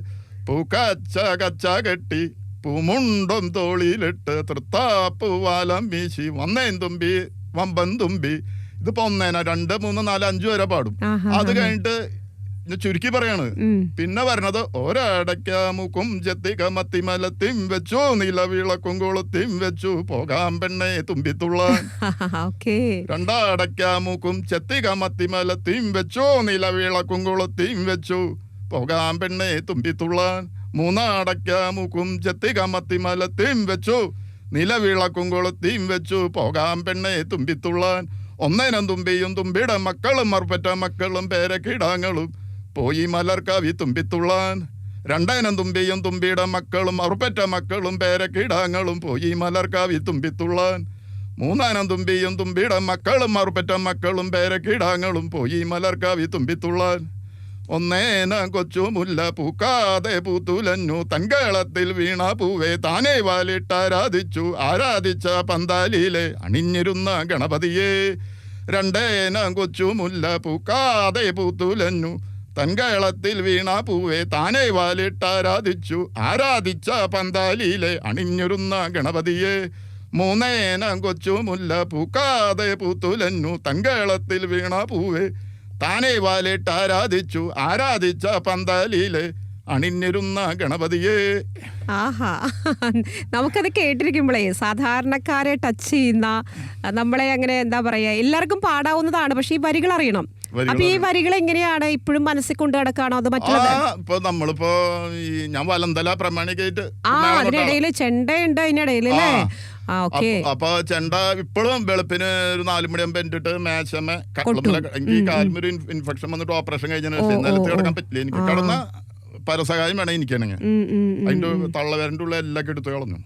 പൂക്കച്ച കെട്ടി, പൂമുണ്ടും തോളിലിട്ട് തൃത്താപ്പുവാലം വീശി, വന്നേൻ തുമ്പി വമ്പൻ തുമ്പി. ഇതിപ്പോ 1, 2, 3, 4, 5 വരെ പാടും. അത് കഴിഞ്ഞിട്ട് ചുരുക്കി പറയാണ്. പിന്നെ പറഞ്ഞത് ഒരടയ്ക്കാമുക്കും ചെത്തിക മത്തിമലത്തിം വെച്ചു, നിലവിളക്കും കൊളുത്തിം വെച്ചു, പോകാം പെണ്ണെ തുമ്പിത്തുള്ളാൻ. 2 അടയ്ക്കാമുക്കും ചെത്തിക മത്തിമലത്തിം വെച്ചു, നിലവിളക്കും കൊളുത്തിം വെച്ചു, പോകാം പെണ്ണെ തുമ്പിത്തുള്ളാൻ. 3 അടയ്ക്കാമുക്കും ചെത്തിക മത്തിമലത്തിം വെച്ചു, നിലവിളക്കും കൊളുത്തിയും വെച്ചു, പോകാം പെണ്ണെ തുമ്പിത്തുള്ളാൻ. 1 തുമ്പിയും തുമ്പിയുടെ മക്കളും മറുപറ്റ മക്കളും പേരക്കിടാങ്ങളും പോയി മലർക്കാവി തുമ്പിത്തുള്ളാൻ. 2 തുമ്പിയും തുമ്പിയുടെ മക്കളും മറുപറ്റ മക്കളും പേരക്കിടാങ്ങളും പോയി മലർക്കാവി തുമ്പിത്തുള്ളാൻ. 3 തുമ്പിയും തുമ്പിയുടെ മക്കളും മറുപറ്റ മക്കളും പേരക്കിടാങ്ങളും പോയി മലർക്കാവി തുമ്പിത്തുള്ളാൻ. ഒന്നേന കൊച്ചു മുല്ല പൂക്കാതെ പൂത്തുലഞ്ഞു തൻകേളത്തിൽ വീണ പൂവേ താനേ വാലിട്ടാരാധിച്ചു ആരാധിച്ച പന്താലിയിലെ അണിഞ്ഞിരുന്ന ഗണപതിയെ. രണ്ടേന കൊച്ചു മുല്ല പൂക്കാതെ പൂത്തുലഞ്ഞു തൻകേളത്തിൽ വീണ പൂവേ താനേ വാലിട്ടാരാധിച്ചു ആരാധിച്ച പന്താലിയിലെ അണിഞ്ഞിരുന്ന ഗണപതിയെ. മൂന്നേന കൊച്ചു മുല്ല പൂക്കാതെ പൂത്തുലഞ്ഞു തൻകേളത്തിൽ വീണ പൂവേ താനേ വാലിട്ട് ആരാധിച്ചു ആരാധിച്ച പന്താലിയിലെ അണിഞ്ഞിരുന്ന ഗണപതിയെ.
ആഹാ, നമുക്കത് കേട്ടിരിക്കുമ്പോഴേ സാധാരണക്കാരെ ടച്ച് ചെയ്യുന്ന, നമ്മളെ അങ്ങനെ എന്താ പറയാ, എല്ലാവർക്കും പാടാവുന്നതാണ്. പക്ഷെ ഈ വരികൾ അറിയണം. അപ്പൊ ഈ വരികൾ എങ്ങനെയാണ് ഇപ്പോഴും മനസ്സിൽ കൊണ്ടു നടക്കാണോ അത് മറ്റുള്ളത്?
ഇപ്പൊ നമ്മളിപ്പോ ഞാൻ വലന്തല പ്രമാണിക്കായിട്ട്
അതിനിടയില് ചെണ്ടയുണ്ട് അതിനിടയില് അല്ലേ?
അപ്പൊ ചെണ്ട ഇപ്പോഴും വെളുപ്പിന് ഒരു 4 മണിയാകുമ്പോ എന്നിട്ട് മേശമ എനിക്ക് കാലിമൊരു ഇൻഫെക്ഷൻ വന്നിട്ട് ഓപ്പറേഷൻ കഴിഞ്ഞ നിലത്ത് കിടക്കാൻ പറ്റില്ല. എനിക്ക് കിടന്ന പരസഹായം വേണം എനിക്കാണെങ്കിൽ. അതിന്റെ തള്ളവരന്റെ ഉള്ള എല്ലാം എടുത്തു കളഞ്ഞു.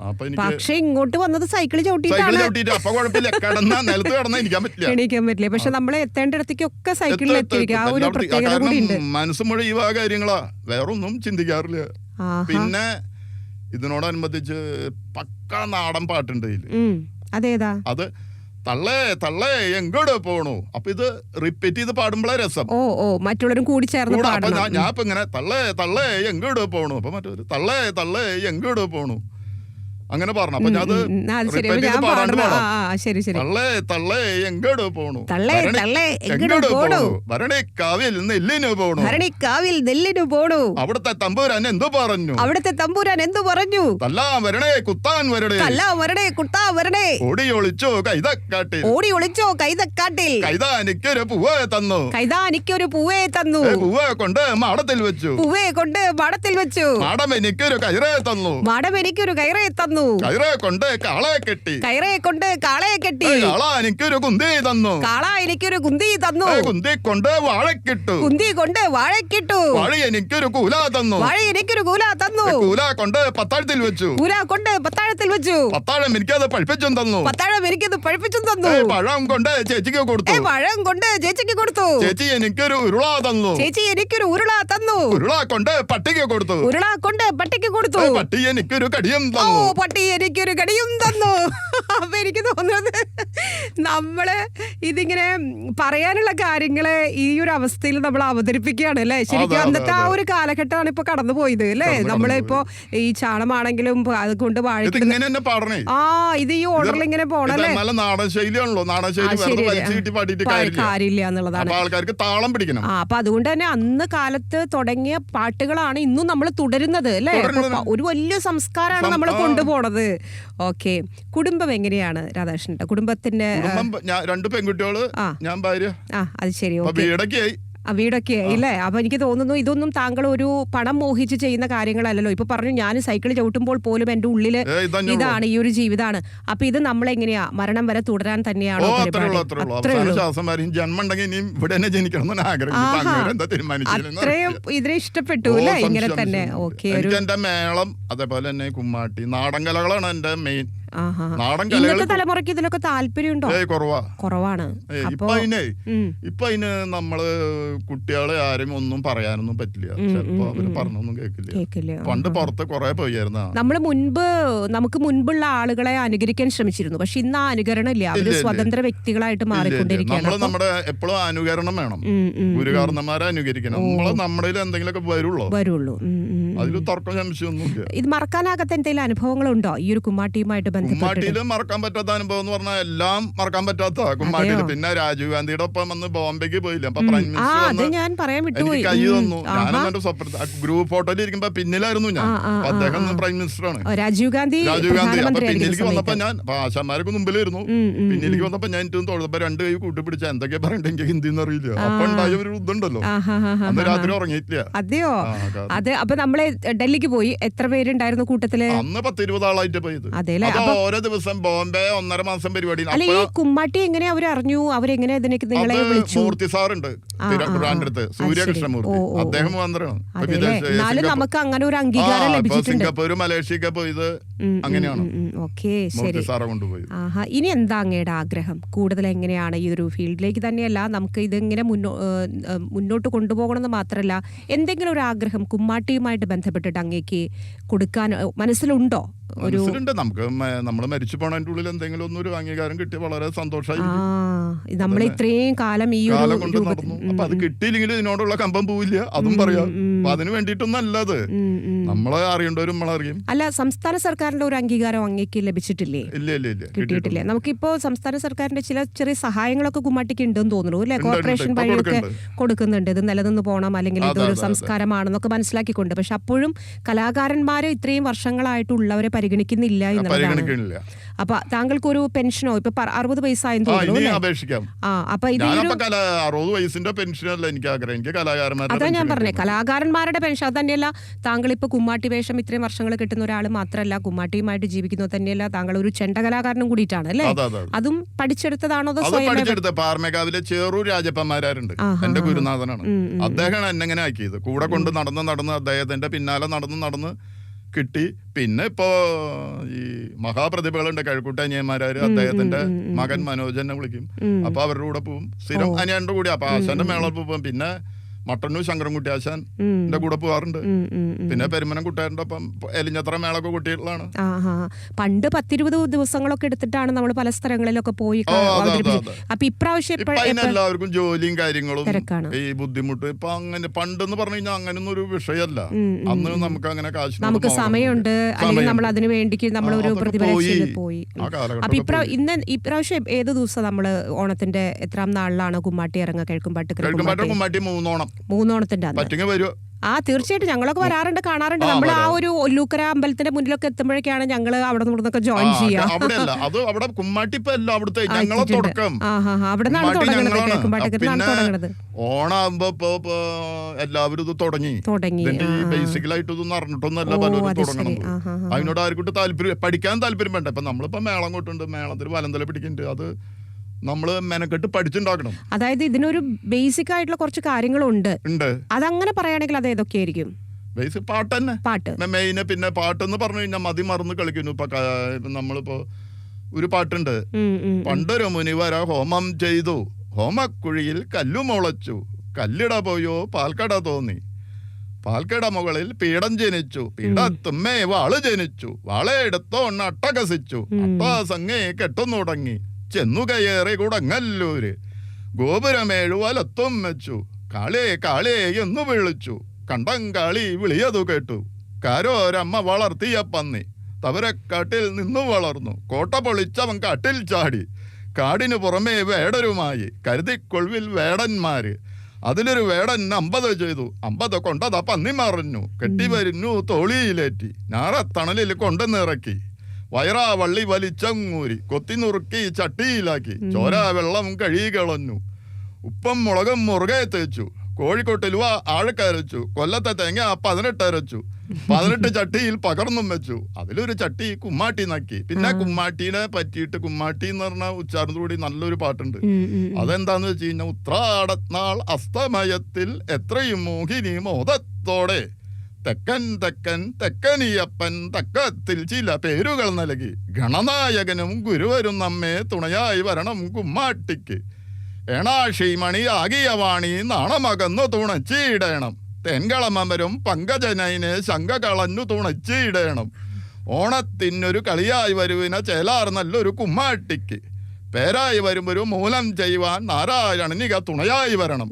അപ്പൊ എനിക്ക് ഇങ്ങോട്ട് വന്നത് സൈക്കിൾ ചവിട്ടിട്ട്
അപ്പൊ കുഴപ്പമില്ല, കിടന്ന നിലത്ത് കിടന്ന എണീക്കാൻ പറ്റില്ല.
പക്ഷെ നമ്മൾ എത്തേണ്ടിടത്തേക്കൊക്കെ സൈക്കിളിൽ എത്തിയിരിക്കും.
മനസ്സ് മുഴുവൻ ഈ വക കാര്യങ്ങളാ, വേറൊന്നും ചിന്തിക്കാറില്ല. പിന്നെ ഇതിനോടനുബന്ധിച്ച് പക്ക നാടൻ പാട്ടുണ്ട്
അതേതാ?
അത് തള്ളേ തള്ളേ എങ്ങോട്ട് പോണു. അപ്പൊ ഇത് റിപ്പീറ്റ് ചെയ്ത് പാടുമ്പോഴേ രസം.
മറ്റുള്ളവരും കൂടി ചേർന്ന്
ഞാൻ ഇപ്പൊ ഇങ്ങനെ തള്ളേ തള്ളേ എങ്ങോട്ട് പോണു, അപ്പൊ മറ്റൊരു തള്ളേ തള്ളേ എങ്ങോട്ട് പോണു അങ്ങനെ പറഞ്ഞു. അപ്പൊ ഞാൻ തള്ളേ തള്ളേ എങ്ങോട്ട് പോണു ഭരണിക്കാവിൽ നെല്ലിനു പോണു അവിടുത്തെ തമ്പൂരാൻ എന്തു പറഞ്ഞു തല്ലാൻ വരണേ കുത്താൻ വരണേ ഓടി ഒളിച്ചോ കൈതക്കാട്ടിൽ കൈതാനിക്കൊരു പൂവേ തന്നു പൂവേ കൊണ്ട് മാടത്തിൽ വെച്ചു മാടം എനിക്കൊരു കയറേ തന്നു കയറേ കൊണ്ട് കാളയെ കെട്ടി കാള എനിക്കൊരു കുന്തി തന്നു കുന്തി കൊണ്ട് വാഴക്കിട്ടു വാഴ എനിക്കൊരു കൂല തന്നു കൂല കൊണ്ട് പത്താഴത്തിൽ വെച്ചു പത്താഴം എനിക്കത് പഴിപ്പിച്ചും തന്നു പഴം കൊണ്ട് ചേച്ചിക്ക് കൊടുത്തു ചേച്ചി എനിക്കൊരു ഉരുള തന്നു ഉരുള കൊണ്ട് പട്ടിക്ക് കൊടുത്തു പട്ടി എനിക്കൊരു കടിയും തന്നു
അപ്പൊ എനിക്ക് തോന്നുന്നത് നമ്മള് ഇതിങ്ങനെ പറയാനുള്ള കാര്യങ്ങള് ഈ ഒരു അവസ്ഥയിൽ നമ്മൾ അവതരിപ്പിക്കുകയാണ് അല്ലെ? ശരിക്കും അന്നത്തെ ആ ഒരു കാലഘട്ടമാണ് ഇപ്പൊ കടന്നു പോയത് അല്ലെ? നമ്മളിപ്പോ ഈ ചാണമാണെങ്കിലും അതുകൊണ്ട് ഇത് ഈ ഓർഡറിൽ ഇങ്ങനെ പോണല്ലേ? കാര്യമില്ല എന്നുള്ളതാണ്.
ആൾക്കാർക്ക് താളം പിടിക്കണം.
അപ്പൊ അതുകൊണ്ട് തന്നെ അന്ന് കാലത്ത് തുടങ്ങിയ പാട്ടുകളാണ് ഇന്നും നമ്മൾ തുടരുന്നത് അല്ലെ? ഒരു വലിയ സംസ്കാരമാണ് നമ്മൾ കൊണ്ടുപോണത്. ഓക്കെ, കുടുംബം എങ്ങനെയാണ് രാധാകൃഷ്ണൻ? കുടുംബത്തിന്റെ
2 പെൺകുട്ടികള്, ഞാൻ ഭാര്യ.
അത് ശരി, വീടൊക്കെ ഇല്ലേ? അപ്പൊ എനിക്ക് തോന്നുന്നു ഇതൊന്നും താങ്കൾ ഒരു പണം മോഹിച്ച് ചെയ്യുന്ന കാര്യങ്ങളല്ലല്ലോ. ഇപ്പൊ പറഞ്ഞു ഞാൻ സൈക്കിൾ ചവിട്ടുമ്പോൾ പോലും എന്റെ ഉള്ളില് ഇതാണ്, ഈ ഒരു ജീവിതമാണ്. അപ്പൊ ഇത് നമ്മളെങ്ങനെയാ മരണം വരെ തുടരാൻ തന്നെയാണോ? അത്രയും ഇതിനെ ഇഷ്ടപ്പെട്ടു അല്ലെ? ഇങ്ങനെ തന്നെ. ഓക്കെ,
എന്റെ മേളം അതേപോലെ തന്നെ കുമ്മാട്ടി നാടൻ കലകളാണ് എന്റെ മെയിൻ.
ഇന്നത്തെ തലമുറയ്ക്ക് ഇതിലൊക്കെ താല്പര്യമുണ്ടോ? കുറവാണ്.
ഇപ്പൊ അതിന് നമ്മള് കുട്ടികളെ ആരും ഒന്നും പറയാനൊന്നും പറ്റില്ല. ചിലപ്പോ അവര് പറഞ്ഞൊന്നും കേൾക്കില്ല. പണ്ട് പുറത്ത് കുറെ പോയായിരുന്നു.
നമുക്ക് മുൻപുള്ള ആളുകളെ അനുകരിക്കാൻ ശ്രമിച്ചിരുന്നു. പക്ഷെ ഇന്ന് ആ അനുകരണം ഇല്ല. അവര് സ്വതന്ത്ര വ്യക്തികളായിട്ട് മാറിക്കൊണ്ടിരിക്കുകയാണ്.
നമ്മള് നമ്മുടെ എപ്പോഴും അനുകരണം വേണം. ഗുരുകാരണന്മാരെ അനുകരിക്കണം. നമ്മുടെ എന്തെങ്കിലുമൊക്കെ വരുള്ളൂ. അതിൽ തർക്കം സംശയമൊന്നുമില്ല.
ഇത് മറക്കാനാകാത്ത എന്തെങ്കിലും അനുഭവങ്ങളുണ്ടോ ഈ ഒരു കുമ്മാട്ടിയുമായിട്ട്?
കുമ്മാട്ടിയില് മറക്കാൻ പറ്റാത്ത അനുഭവം എന്ന് പറഞ്ഞാൽ എല്ലാം മറക്കാൻ പറ്റാത്ത കുമ്മാട്ടിയില്. പിന്നെ രാജീവ് ഗാന്ധിയുടെ ഒപ്പം വന്ന് ബോംബെക്ക് പോയില്ല. അപ്പൊ പ്രൈം മിനിസ്റ്റർ എനിക്ക് കൈ തന്നു. ഞാനും എന്റെ സ്വപ്ന ഗ്രൂപ്പ് ഫോട്ടോയിൽ ഇരിക്കുമ്പോ പിന്നിലായിരുന്നു ഞാൻ. അദ്ദേഹം പ്രൈം മിനിസ്റ്ററാണ്, രാജീവ് ഗാന്ധി. അപ്പൊ പിന്നിലേക്ക് വന്നപ്പോ ഞാൻ ആശാന്മാരൊക്കെ മുമ്പിലായിരുന്നു. പിന്നിലേക്ക് വന്നപ്പോ ഞാൻ ഏറ്റവും തൊഴുതപ്പോ 2 കൈ കൂട്ടിപ്പിടിച്ച എന്തൊക്കെയാ പറയണ്ടേ എനിക്ക് ഹിന്ദി അറിയില്ല. അപ്പൊ ഉണ്ടായ ഒരു ഇതുണ്ടല്ലോ, അന്ന് രാത്രി ഉറങ്ങിയിട്ടില്ല.
അതെയോ? അപ്പൊ നമ്മളെ ഡൽഹിക്ക് പോയി. എത്ര പേരുണ്ടായിരുന്നു കൂട്ടത്തില്?
അന്ന് 10-20 ആളായിട്ട് പോയത്.
അതെല്ലേ?
ഓരോ ദിവസം ബോംബെ 1.5 മാസം പരിപാടി.
അല്ല, ഈ കുമ്മാട്ടി എങ്ങനെ അവരറിഞ്ഞു? അവരെങ്ങനെ ഇതിനൊക്കെ നിങ്ങളെ വിളിച്ചു?
മൂർത്തി സാറുണ്ട് തിരുവനന്തപുരത്ത്, സൂര്യകൃഷ്ണമൂർത്തി, അദ്ദേഹം വന്നിട്ടാണ്.
എന്നാലും നമുക്ക് അങ്ങനെ ഒരു അംഗീകാരം ലഭിച്ചിട്ടുണ്ട്.
സിംഗപ്പൂർ, മലേഷ്യക്ക് പോയത് അങ്ങനെയാണ്.
ഓക്കെ, ശരി.
സാറെ കൊണ്ടുപോയി.
ഇനി എന്താ അങ്ങയുടെ ആഗ്രഹം? കൂടുതൽ എങ്ങനെയാണ് ഈ ഒരു ഫീൽഡിലേക്ക് തന്നെയല്ല, നമുക്ക് ഇതെങ്ങനെ മുന്നോട്ട് കൊണ്ടുപോകണമെന്ന് മാത്രമല്ല, എന്തെങ്കിലും ഒരു ആഗ്രഹം കുമ്മാട്ടിയുമായിട്ട് ബന്ധപ്പെട്ടിട്ട് അങ്ങേക്ക് കൊടുക്കാൻ മനസ്സിലുണ്ടോ?
മനസ്സിലുണ്ട്. നമുക്ക് നമ്മൾ മരിച്ചു പോണതിന്റെ ഉള്ളിൽ എന്തെങ്കിലും ഒന്നൊരു അംഗീകാരം കിട്ടിയ വളരെ സന്തോഷമായിരിക്കും.
നമ്മൾ ഇത്രയും കാലം ഈ
കാലം കൊണ്ട് നടന്നു. അപ്പൊ അത് കിട്ടിയില്ലെങ്കിൽ ഇതിനോടുള്ള കമ്പം പോവില്ല, അതും പറയാം. അപ്പൊ അതിന് വേണ്ടിയിട്ടൊന്നല്ലത്, നമ്മളെ അറിയേണ്ടവരും നമ്മളറിയും.
അല്ല, സംസ്ഥാന സർക്കാരിന്റെ ഒരു അംഗീകാരം അങ്ങേക്ക് ലഭിച്ചിട്ടില്ലേ?
ഇല്ല,
കിട്ടിയിട്ടില്ല. നമുക്കിപ്പോ സംസ്ഥാന സർക്കാരിന്റെ ചില ചെറിയ സഹായങ്ങളൊക്കെ കുമ്മാട്ടിക്ക് ഉണ്ടെന്ന് തോന്നുന്നു അല്ലെ? കോർപ്പറേഷൻ വഴിയൊക്കെ കൊടുക്കുന്നുണ്ട്. ഇത് നിലനിന്ന് പോകണം, അല്ലെങ്കിൽ ഇതൊരു സംസ്കാരമാണെന്നൊക്കെ മനസ്സിലാക്കിക്കൊണ്ട്. പക്ഷെ അപ്പോഴും കലാകാരന്മാരെ ഇത്രയും വർഷങ്ങളായിട്ടുള്ളവരെ പരിഗണിക്കുന്നില്ല എന്നുള്ളതാണ്. അപ്പൊ താങ്കൾക്കൊരു പെൻഷനോ ഇപ്പൊ 60 വയസ്സായെന്ന് തോന്നുന്നു. അപ്പൊ ഇത്
60 വയസ്സിന്റെ പെൻഷനല്ല എനിക്ക് ആഗ്രഹം. എനിക്ക് കലാകാരന്മാരുടെ,
അതാ ഞാൻ പറഞ്ഞേ, കലാകാരന്മാരുടെ പെൻഷൻ. അത് തന്നെയല്ല, താങ്കൾ ഇപ്പൊ കുമ്മാട്ടി വേഷം ഇത്രയും വർഷങ്ങൾ കിട്ടുന്ന ഒരാൾ മാത്രമല്ല, കുമ്മാട്ടിയുമായിട്ട് ജീവിക്കുന്നത് തന്നെയല്ല, താങ്കൾ ഒരു ചെണ്ട കലാകാരനും കൂടിയിട്ടാണ് അല്ലേ? അതും പഠിച്ചെടുത്തതാണോ?
പാർമേകാവിലെ ചേറൂർ രാജപ്പന്മാരുണ്ട്, എന്റെ ഗുരുനാഥനാണ്. അദ്ദേഹം എന്നെങ്ങനെ ആക്കിയത്. കൂടെ കൊണ്ട് നടന്ന് അദ്ദേഹത്തിന്റെ പിന്നാലെ നടന്ന് കിട്ടി. പിന്നെ ഇപ്പോ ഈ മഹാപ്രതിഭകളുണ്ട്, കഴക്കൂട്ട അനിയന്മാരാര്, അദ്ദേഹത്തിന്റെ മകൻ മനോജനെ വിളിക്കും. അപ്പൊ അവരുടെ കൂടെ പോവും സ്ഥിരം. അനിയന്റെ കൂടെ അപ്പൊ ആശാന്റെ മേള പോവും. പിന്നെ മട്ടന്നൂർ ശങ്കരൻകുട്ടി ആശാൻ എന്റെ കൂടെ പോവാറുണ്ട്. പിന്നെ പെരുമനം കുട്ടിയാരുടെ ഒപ്പം എലിഞ്ഞത്ര മേളൊക്കെ കുട്ടികളാണ്.
പണ്ട് 10-20 ദിവസങ്ങളൊക്കെ എടുത്തിട്ടാണ് നമ്മൾ പല സ്ഥലങ്ങളിലൊക്കെ പോയി. അപ്പൊ ഇപ്രാവശ്യം
എല്ലാവർക്കും ജോലിയും കാര്യങ്ങളും ഈ ബുദ്ധിമുട്ട്. ഇപ്പൊ അങ്ങനെ പണ്ടെന്ന് പറഞ്ഞു കഴിഞ്ഞാൽ അങ്ങനൊന്നും ഒരു വിഷയമല്ല. അന്ന് നമുക്ക് അങ്ങനെ കാശ്, നമുക്ക്
സമയമുണ്ട്, അല്ലെങ്കിൽ നമ്മൾ അതിന് വേണ്ടി നമ്മളൊരു പ്രതിഫലം പോയി. അപ്പൊ ഇപ്രാവശ്യം ഏത് ദിവസം നമ്മള് ഓണത്തിന്റെ എത്രാം നാളിലാണ് കുമ്മാട്ടി ഇറങ്ങുക?
കുമ്മാട്ടി
മൂന്നോണത്തിന്റെ തീർച്ചയായിട്ടും ഞങ്ങളൊക്കെ വരാറുണ്ട്, കാണാറുണ്ട്. നമ്മൾ ആ ഒരു ഒല്ലൂക്കര അമ്പലത്തിന്റെ മുന്നിലൊക്കെ എത്തുമ്പോഴേക്കാണ് ഞങ്ങൾ അവിടെ നിന്നൊക്കെ ജോയിൻ ചെയ്യാം.
അവിടെ
തുടങ്ങുന്നത്.
ഓണാകുമ്പോ എല്ലാവരും ഇത് തുടങ്ങി. ബേസിക്കലായിട്ട് ഇതൊന്നും അറിഞ്ഞിട്ടൊന്നല്ല പലരും തുടങ്ങണത്. അതിനോട് ആർക്കും താല്പര്യം, പഠിക്കാൻ താല്പര്യം വേണ്ട. ഇപ്പൊ നമ്മളിപ്പോ മേളം കൊട്ടുണ്ട്, മേളത്തിൽ വലന്തല പിടിക്കുന്നുണ്ട്. അത് നമ്മള് മെനക്കെട്ട് പഠിച്ചുണ്ടാക്കണം.
അതായത് ഇതിനൊരു ബേസിക് ആയിട്ടുള്ള കുറച്ച് കാര്യങ്ങളുണ്ട്. അതങ്ങനെ പറയുകയാണെങ്കിൽ അത് ഏതൊക്കെയായിരിക്കും?
ബേസിക് പാട്ട് തന്നെ, പാട്ട് മെയിന്. പിന്നെ പാട്ടെന്ന് പറഞ്ഞു കഴിഞ്ഞാൽ മതി മറന്ന് കളിക്കുന്നു. ഇപ്പൊ നമ്മളിപ്പോ ഒരു പാട്ടുണ്ട്, പണ്ടൊരു മുനിവര ഹോമം ചെയ്തു, ഹോമക്കുഴിയിൽ കല്ലു മുളച്ചു, കല്ലിട പോയോ പാൽക്കട തോന്നി, പാൽക്കട മുകളിൽ പീഠം ജനിച്ചു, പീഠത്തുമ്മേ വാള് ജനിച്ചു, വാളയെടുത്തോണ്ട് അട്ടകസിച്ചു, അട്ടാസങ്ങേ കെട്ടുന്നു തുടങ്ങി, ചെന്നു കയറി കുടങ്ങല്ലൂര്, ഗോപുരമേഴു വലത്തും വെച്ചു, കാളേ കാളേ എന്നു വിളിച്ചു, കണ്ടം കാളി വിളിയതു കേട്ടു, കാരോരമ്മ വളർത്തിയ പന്നി തവരക്കാട്ടിൽ നിന്നു വളർന്നു, കോട്ട പൊളിച്ചവൻ കാട്ടിൽ ചാടി, കാടിനു പുറമേ വേടരുമായി, കരുതിക്കൊള്ളിൽ വേടന്മാര്, അതിലൊരു വേടൻ 50 ചെയ്തു, 50 കൊണ്ടതാ പന്നി മറിഞ്ഞു, കെട്ടിവരുന്നു തോളിയിലേറ്റി, ഞാറത്തണലിൽ കൊണ്ടുനിറക്കി, വയറാ വള്ളി വലിച്ചങ്ങൂരി, കൊത്തി നുറുക്കി ചട്ടിയിലാക്കി, ചോരാ വെള്ളം കഴുകികളഞ്ഞു, ഉപ്പും മുളകും മുറുകെ തേച്ചു, കോഴിക്കോട്ടിലുവ ആഴക്കരച്ചു, കൊല്ലത്തെ തേങ്ങ 18 അരച്ചു, 18 ചട്ടിയിൽ പകർന്നും വെച്ചു, അതിലൊരു ചട്ടി കുമ്മാട്ടി നക്കി. പിന്നെ കുമ്മാട്ടീനെ പറ്റിയിട്ട്, കുമ്മാട്ടി എന്ന് പറഞ്ഞ ഉച്ചാരണത്തോടി നല്ലൊരു പാട്ടുണ്ട്. അതെന്താന്ന് വെച്ച് കഴിഞ്ഞാൽ, ഉത്രാടനാൾ അസ്തമയത്തിൽ എത്രയും മോഹിനി മോദത്തോടെ, തെക്കൻ തെക്കൻ തെക്കനിയപ്പൻ തക്കത്തിൽ ചില പേരുകൾ നൽകി, ഗണനായകനും ഗുരുവരും നമ്മെ തുണയായി വരണം കുമ്മാട്ടിക്ക്, ഏണാഷി മണി ആകിയ വാണി നാണമകന്നു തുണച്ചിടേണം, തെൻകളമരും പങ്കജനയിനെ ശങ്ക കളഞ്ഞു തുണച്ചിടേണം, ഓണത്തിനൊരു കളിയായി വരുവിന ചേലാർ നല്ലൊരു കുമ്മാട്ടിക്ക്, പേരായി വരുമ്പൊരു മൂലം ചെയ്യുവാൻ നാരായണനിക തുണയായി വരണം,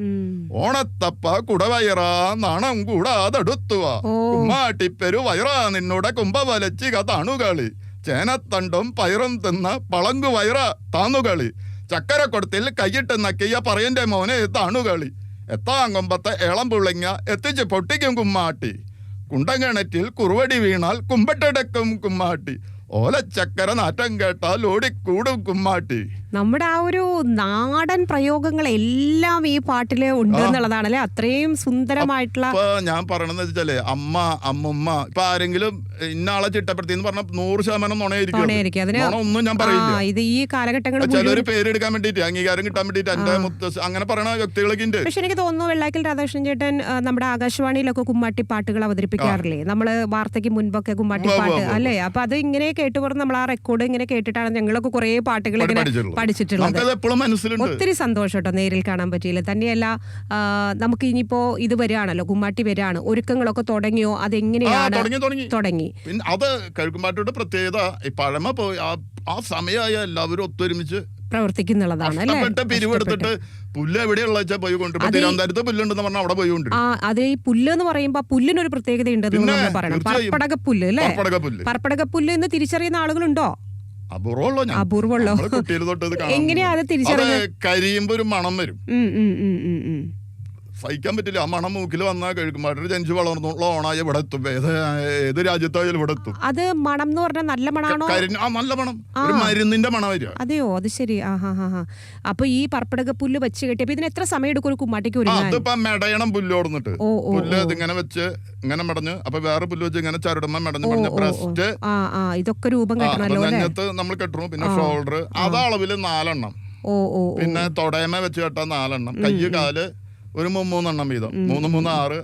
ഓണത്തപ്പ കുടവയറാ നാണം കൂടാതെടുത്തുവ, കുമ്മാട്ടിപ്പെരു വയറാ നിന്നുടെ കുംഭവലച്ചിക താണുകളി, ചേനത്തണ്ടും പയറും തിന്ന പളങ്കു വയറ താന്നുകളി, ചക്കരക്കൊടത്തിൽ കൈയിട്ട് നക്കിയ പറയന്റെ മോനെ താണുകളി, എത്താങ്കൊമ്പത്തെ ഏളം പുള്ളിങ്ങ എത്തിച്ച് പൊട്ടിക്കും കുമ്മാട്ടി, കുണ്ടങ്കിണറ്റിൽ കുറുവടി വീണാൽ കുമ്പട്ടെടുക്കും കുമ്മാട്ടി, ഓലച്ചക്കര നാറ്റം കേട്ടാൽ ഓടിക്കൂടും കുമ്മാട്ടി.
നമ്മുടെ ആ ഒരു നാടൻ പ്രയോഗങ്ങളെല്ലാം ഈ പാട്ടില് ഉണ്ട് എന്നുള്ളതാണല്ലേ, അത്രയും സുന്ദരമായിട്ടുള്ള.
ഞാൻ പറയണെന്ന് വെച്ചാലേ അമ്മ, അമ്മുമ്മ, ഇപ്പൊ ആരെങ്കിലും ഇന്നാളെ ചിട്ടപ്പെടുത്തി എന്ന് പറഞ്ഞാൽ 100% നുണയായിരിക്കും. ഒന്നും ഞാൻ പറയില്ല.
ഇത് ഈ കാലഘട്ടങ്ങളിൽ
ചിലര് പേരെടുക്കാൻ വേണ്ടിട്ട്, അംഗീകാരം കിട്ടാൻ വേണ്ടിട്ട് എന്റെ മുത്തശ്ശി അങ്ങനെ പറയുന്ന വ്യക്തികളൊക്കെ ഉണ്ട്.
പക്ഷെ എനിക്ക് തോന്നുന്നു വെള്ളാക്കൽ രാധാകൃഷ്ണൻ ചേട്ടൻ നമ്മുടെ ആകാശവാണിയിലൊക്കെ കുമ്മാട്ടി പാട്ടുകൾ അവതരിപ്പിക്കാറില്ലേ? നമ്മള് വാർത്തയ്ക്ക് മുൻപൊക്കെ കുമ്മാട്ടി പാട്ട് അല്ലേ? അപ്പൊ അത് ഇങ്ങനെ കേട്ടു പറഞ്ഞ് നമ്മൾ ആ റെക്കോർഡ് ഇങ്ങനെ കേട്ടിട്ടാണ് ഞങ്ങളൊക്കെ കുറെ പാട്ടുകൾ ഇങ്ങനെ പഠിച്ചിട്ടുള്ളത്. ഒത്തിരി സന്തോഷം കേട്ടോ, നേരിൽ കാണാൻ പറ്റിയില്ല. തന്നെയല്ല, നമുക്ക് ഇനിയിപ്പോ ഇത് വരികയാണല്ലോ, കുമ്മാട്ടി വരികയാണ്, ഒരുക്കങ്ങളൊക്കെ തുടങ്ങിയോ? അതെങ്ങനെയാണ്? തുടങ്ങി.
അത് കഴുകുമ്പാട്ടിയുടെ പ്രത്യേകത പഴമ പോയി ആ സമയമായ എല്ലാവരും ഒത്തൊരുമിച്ച്
പ്രവർത്തിക്കുന്നുള്ളതാണ് അല്ലേ?
പിരിവെടുത്തിട്ട് പുല്ല് എവിടെയുള്ള പോയി കൊണ്ടിരുന്നു. തിരുവനന്തപുരത്ത് പുല്ലുണ്ടെന്ന് പറഞ്ഞാൽ അവിടെ പോയി കൊണ്ടിരുന്നു.
അത് ഈ പുല്ല് എന്ന് പറയുമ്പോ പുല്ലിനൊരു പ്രത്യേകത ഉണ്ടെന്ന് നമ്മൾ പറയണം. പർപ്പടകപ്പുല്ല് അല്ലേ? പർപ്പടകപ്പുല്ല് എന്ന് തിരിച്ചറിയുന്ന ആളുകളുണ്ടോ? അപൂർവമുള്ളോ? എങ്ങനെയാ അത് തിരിച്ചറിയുന്നത്?
കരിയുമ്പോ ഒരു മണം വരും, സഹിക്കാൻ പറ്റില്ല. ആ മണം മൂക്കിൽ വന്നാൽ കഴുകുമ്പാട്ടൊരു ജനിച്ചു വളർന്നുള്ള ഓണായി ഇവിടെ എത്തും. ഏത് രാജ്യത്തായാലും ഇവിടെ എത്തും.
അത് മണം എന്ന് പറഞ്ഞാൽ നല്ല മണാണോ?
നല്ല മണം, ഒരു മരുന്നിന്റെ മണം വരിക.
അതെയോ, അത് ശരി. അപ്പൊ ഈ പർപ്പടകപ്പുല്ല് വെച്ച് കെട്ടിയപ്പോ ഇതിന് എത്ര സമയം എടുക്കും ഒരു കുമ്മാട്ടിക്ക്?
അതിപ്പോ മെടയണം പുല്ല് ഓടുന്നിട്ട്, പുല്ല് ഇതിങ്ങനെ വെച്ച് ഇങ്ങനെ മെടഞ്ഞ്, അപ്പൊ വേറെ പുല്ല് വെച്ച് ഇങ്ങനെ ചരടുമ്പോ മെടഞ്ഞ് മെടഞ്ഞ് ബ്രസ്റ്റ്,
ഇതൊക്കെ രൂപം കെട്ടണല്ലോ.
നെഞ്ഞത്ത് നമ്മൾ കെട്ടണം. പിന്നെ ഷോൾഡർ അത് അളവില് 4 എണ്ണം. പിന്നെ തൊടയമ വെച്ച് കെട്ടാൻ 4 എണ്ണം. കയ്യ് കാല് ഒരു 3 എണ്ണം വീതം. 3 3 6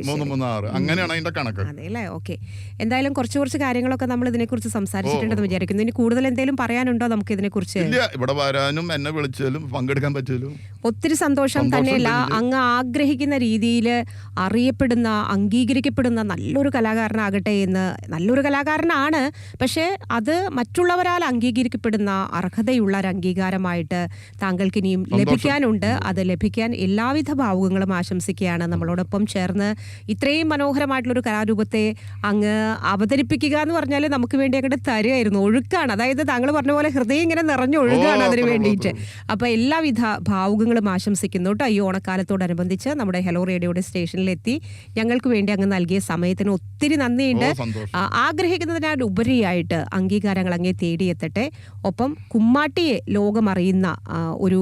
3 3 6 അങ്ങനെയാണ് അതിന്റെ കണക്ക്.
അതെല്ലേ, ഓക്കെ. എന്തായാലും കുറച്ച് കാര്യങ്ങളൊക്കെ നമ്മൾ ഇതിനെക്കുറിച്ച് സംസാരിച്ചിട്ടുണ്ടെന്ന് വിചാരിക്കുന്നു. ഇനി കൂടുതൽ എന്തെങ്കിലും പറയാനുണ്ടോ നമുക്ക് ഇതിനെക്കുറിച്ച്?
ഇല്ല, ഇവിടെ വരാനും എന്നെ വിളിച്ചാലും പങ്കെടുക്കാൻ പറ്റിയാലും
ഒത്തിരി സന്തോഷം. തന്നെയല്ല, അങ്ങ് ആഗ്രഹിക്കുന്ന രീതിയിൽ അറിയപ്പെടുന്ന, അംഗീകരിക്കപ്പെടുന്ന നല്ലൊരു കലാകാരനാകട്ടെ എന്ന്. നല്ലൊരു കലാകാരനാണ്, പക്ഷേ അത് മറ്റുള്ളവരാൽ അംഗീകരിക്കപ്പെടുന്ന അർഹതയുള്ള ഒരു അംഗീകാരമായിട്ട് താങ്കൾക്ക് ഇനിയും ലഭിക്കാനുണ്ട്. അത് ലഭിക്കാൻ എല്ലാവിധ ഭാവുകങ്ങളും ആശംസിക്കുകയാണ്. നമ്മളോടൊപ്പം ചേർന്ന് ഇത്രയും മനോഹരമായിട്ടുള്ളൊരു കലാരൂപത്തെ അങ്ങ് അവതരിപ്പിക്കുക എന്ന് പറഞ്ഞാൽ നമുക്ക് വേണ്ടി അങ്ങോട്ട് തരുമായിരുന്നു. ഒഴുക്കാണ്, അതായത് താങ്കൾ പറഞ്ഞ പോലെ ഹൃദയം ഇങ്ങനെ നിറഞ്ഞൊഴുകാണ് അതിന് വേണ്ടിയിട്ട്. അപ്പൊ എല്ലാവിധ ഭാവുകങ്ങളും ആശംസിക്കുന്നു കേട്ടോ. ഈ ഓണക്കാലത്തോടനുബന്ധിച്ച് നമ്മുടെ ഹലോ റേഡിയോയുടെ സ്റ്റേഷനിലെത്തി ഞങ്ങൾക്ക് വേണ്ടി അങ്ങ് നൽകിയ സമയത്തിന് ഒത്തിരി നന്ദിയുണ്ട്. ആഗ്രഹിക്കുന്നതിനുപരിയായിട്ട് അംഗീകാരങ്ങൾ അങ്ങേ തേടിയെത്തട്ടെ. ഒപ്പം കുമ്മാട്ടിയെ ലോകമറിയുന്ന ഒരു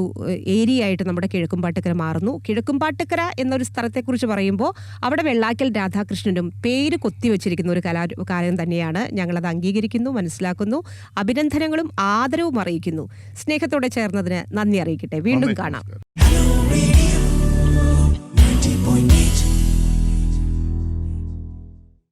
ഏരിയ ആയിട്ട് നമ്മുടെ കിഴക്കുംപാട്ടുകര മാറുന്നു. കിഴക്കുംപാട്ടുകര എന്നൊരു സ്ഥലത്തെക്കുറിച്ച് പറയുമ്പോൾ അവിടെ വെള്ളാക്കൽ രാധാകൃഷ്ണനും പേര് കൊത്തിവെച്ചിരിക്കുന്ന ഒരു കാര്യം തന്നെയാണ്. ഞങ്ങളത് അംഗീകരിക്കുന്നു, മനസ്സിലാക്കുന്നു. അഭിനന്ദനങ്ങളും ആദരവും അറിയിക്കുന്നു. സ്നേഹത്തോടെ ചേർന്നതിന് നന്ദി അറിയിക്കട്ടെ. വീണ്ടും കാണാം.